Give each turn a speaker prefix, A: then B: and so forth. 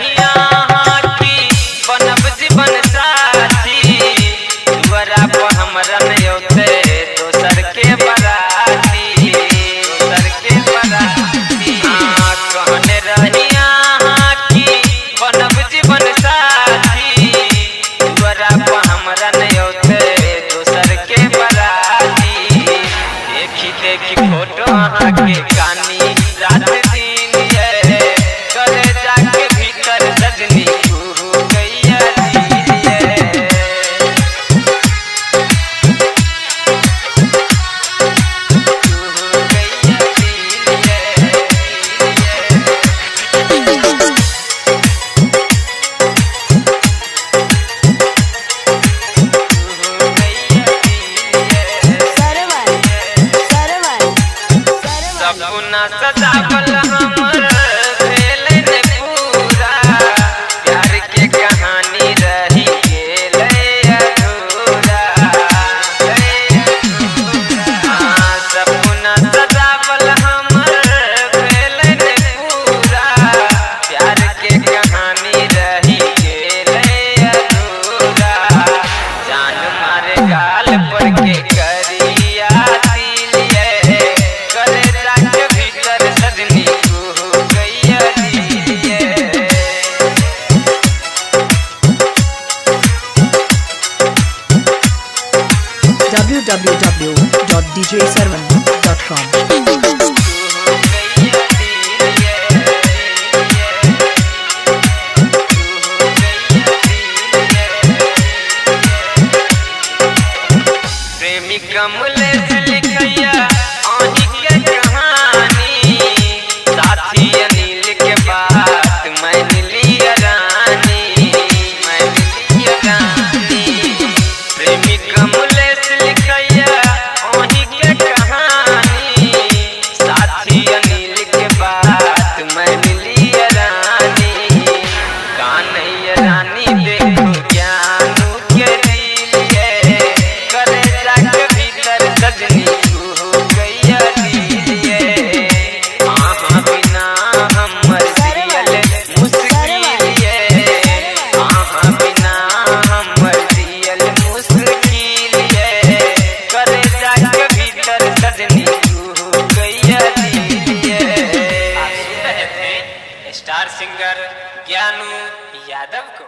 A: रहिया की बनब जीवन साथी दुआरा पर हमरा नहीं होते दोसर के बराती कहने रहिया की बनब जीवन साथी दुआरा पर हमरा नहीं होते दोसर के बराती देखी देखी फोटो अहाँ के कानी रात दिन ये करे जाके भीतर सजनी तू गैया सपना सजावल हमर भेल ने पूरा प्यार के कहानी रही गेल अधूरा सपना सजावल हमर भेल ने पूरा प्यार के कहानी रही गेल अधूरा जान मारे गाल पर के करिया
B: www.djsarvan.com
A: प्रेमी कमलेश लिखैया आही के कहानी साथी अनिल के बात मान लिया रानी प्रेमी कमलेश लिखैया आही के कहानी साथी अनिल के बात मान लिया रानी कान्हैया रानी देखो ज्ञानू के दिल ये करे जाके भीतर सजनी तू गैया दिलिए आहा बिना हमर जियल मुश्किल ये आहा बिना हमर जियल मुश्किल ये करे जाके भीतर सजनी तू गैया दिलिए। आप सुन रहे थे स्टार सिंगर ज्ञानू यादव को।